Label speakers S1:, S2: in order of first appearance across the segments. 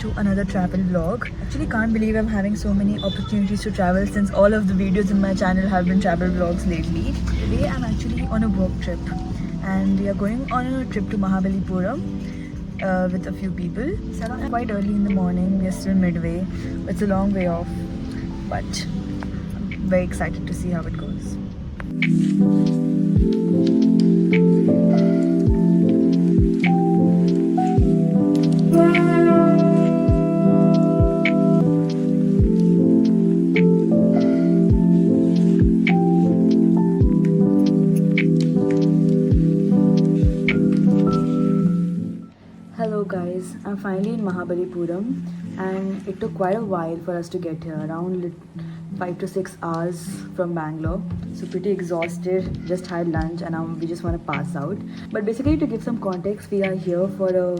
S1: to another travel vlog. Actually can't believe I'm having so many opportunities to travel since all of the videos in my channel have been travel vlogs lately. Today I'm actually on a work trip and we are going on a trip to Mahabalipuram with a few people. Set off quite early in the morning, we are still midway. It's a long way off but I'm very excited to see how it goes. Hello guys, I'm finally in Mahabalipuram and it took quite a while for us to get here, around 5 to 6 hours from Bangalore. So pretty exhausted, just had lunch and now we just want to pass out. But basically to give some context, we are here for a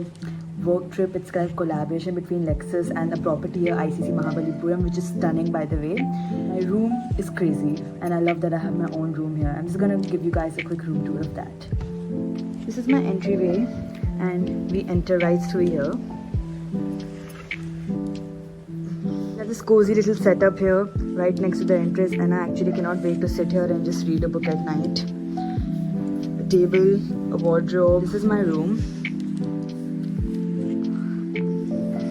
S1: work trip. It's kind of collaboration between Lexus and a property here, ICC Mahabalipuram, which is stunning by the way. My room is crazy and I love that I have my own room here. I'm just gonna give you guys a quick room tour of that. This is my entryway and we enter right through here. There's this cozy little setup here right next to the entrance and I actually cannot wait to sit here and just read a book at night. A table, a wardrobe. This is my room.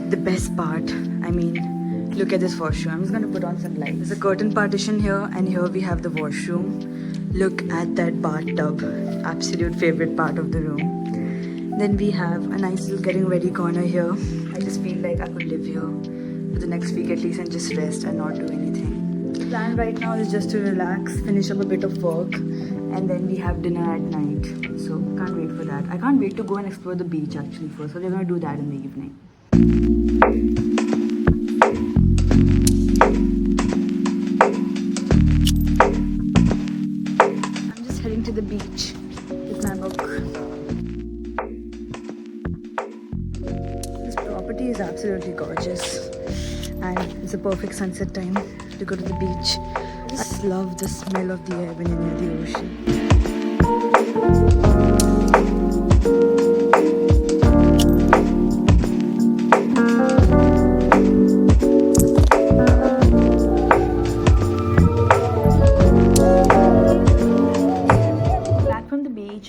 S1: The best part, I mean, look at this washroom. I'm just gonna put on some light. There's a curtain partition here and here we have the washroom. Look at that bathtub, absolute favorite part of the room. Then we have a nice little getting ready corner here. I just feel like I could live here for the next week at least and just rest and not do anything. The plan right now is just to relax, finish up a bit of work and then we have dinner at night. So can't wait for that. I can't wait to go and explore the beach actually first. So we're gonna do that in the evening. I'm just heading to the beach with my book. Property is absolutely gorgeous and it's a perfect sunset time to go to the beach. I just love the smell of the air when you're near the ocean.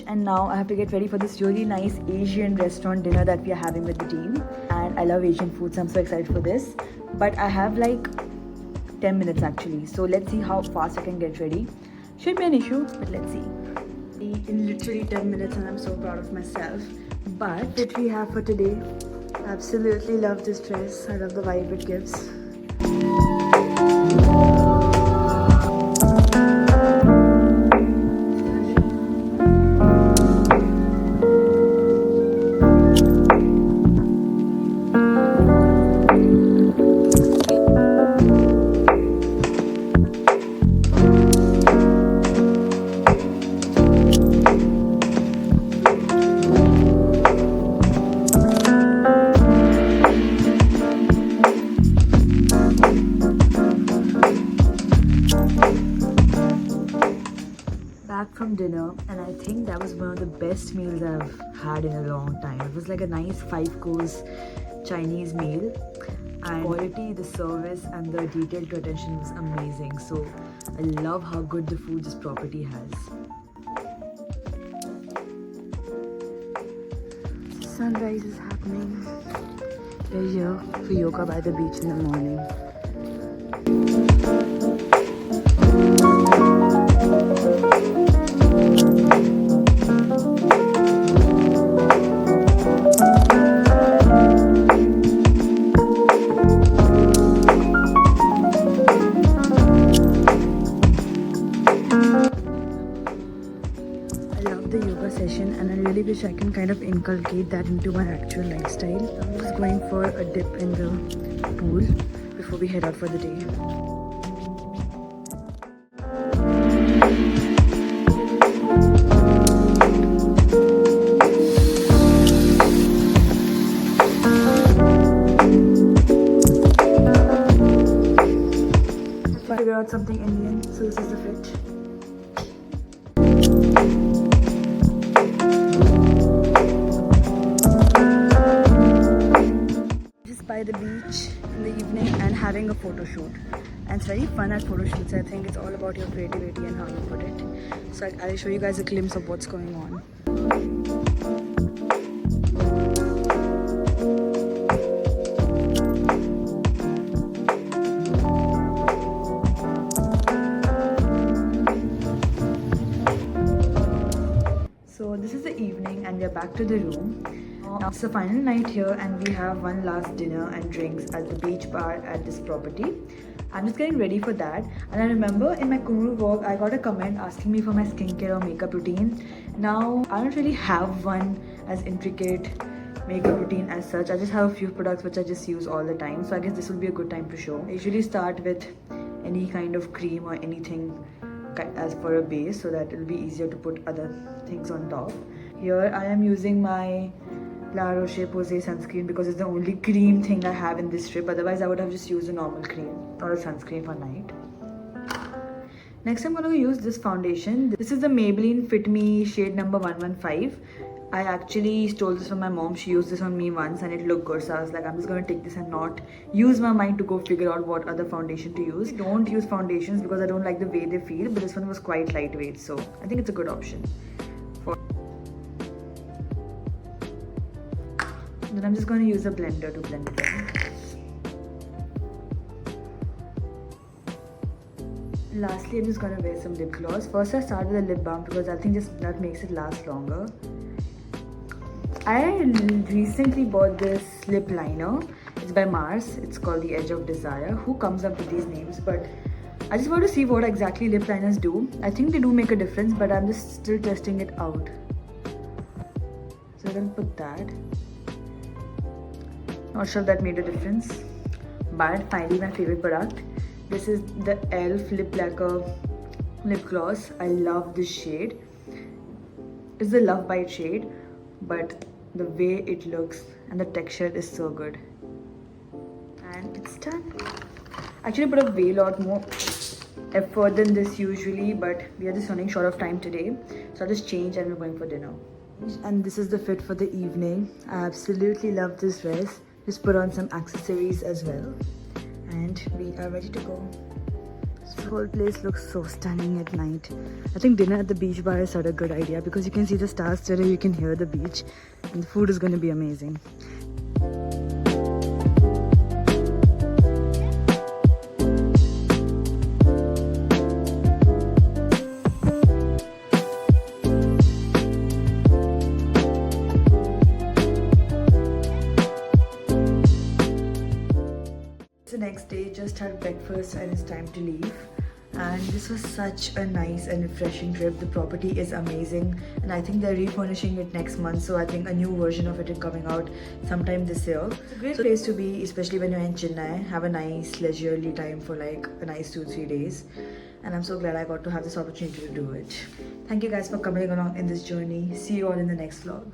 S1: And now I have to get ready for this really nice Asian restaurant dinner that we are having with the team. And I love Asian food, so I'm so excited for this. But I have like 10 minutes actually. So let's see how fast I can get ready. Should be an issue, but let's see. In literally 10 minutes and I'm so proud of myself. But what we have for today, absolutely love this dress. I love the vibe it gives. Back from dinner and I think that was one of the best meals I've had in a long time. It was like a nice 5-course Chinese meal and quality, the service and the detailed attention was amazing. So I love how good the food this property has. Sunrise is happening. We're here for yoga by the beach in the morning. Session and I really wish I can kind of inculcate that into my actual lifestyle. I'm just going for a dip in the pool before we head out for the day. Figure out something Indian, so this is the fit. the beach in the evening and having a photo shoot. And it's very fun at photo shoots. I think it's all about your creativity and how you put it. So I'll show you guys a glimpse of what's going on. So this is the evening and we're back to the room. Now it's the final night here and we have one last dinner and drinks at the beach bar at this property. I'm just getting ready for that. And I remember in my Kuru vlog, I got a comment asking me for my skincare or makeup routine. Now, I don't really have one as intricate makeup routine as such. I just have a few products which I just use all the time. So I guess this will be a good time to show. I usually start with any kind of cream or anything as for a base so that it'll be easier to put other things on top. Here I am using my La Roche-Posay sunscreen because it's the only cream thing I have in this strip. Otherwise I would have just used a normal cream or a sunscreen for night. Next I'm going to use this foundation. This is the Maybelline Fit Me shade number 115. I actually stole this from my mom. She used this on me once and it looked good. So I was like, I'm just going to take this and not use my mind to go figure out what other foundation to use. I don't use foundations because I don't like the way they feel. But this one was quite lightweight. So I think it's a good option. Then I'm just going to use a blender to blend it in. Lastly, I'm just going to wear some lip gloss. First I start with a lip balm because I think that makes it last longer. I recently bought this lip liner. It's by Mars. It's called the Edge of Desire. Who comes up with these names? But I just want to see what exactly lip liners do. I think they do make a difference, but I'm just still testing it out. So I'm going to put that. Not sure if that made a difference. But finally my favorite product. This is the e.l.f. Lip Lacquer lip gloss. I love this shade. It's the Love Bite shade, but the way it looks and the texture is so good. And it's done. Actually put a way lot more effort than this usually, but we are just running short of time today. So I'll just change and we're going for dinner. And this is the fit for the evening. I absolutely love this dress. Just put on some accessories as well. And we are ready to go. This whole place looks so stunning at night. I think dinner at the beach bar is such a good idea because you can see the stars today, you can hear the beach, and the food is going to be amazing. The next day, just had breakfast and it's time to leave. And this was such a nice and refreshing trip. The property is amazing and I think they're refurnishing it next month, so I think a new version of it is coming out sometime this year. It's a great place to be, especially when you're in Chennai. Have a nice leisurely time for like a nice 2-3 days, and I'm so glad I got to have this opportunity to do it. Thank you guys for coming along in this journey. See you all in the next vlog.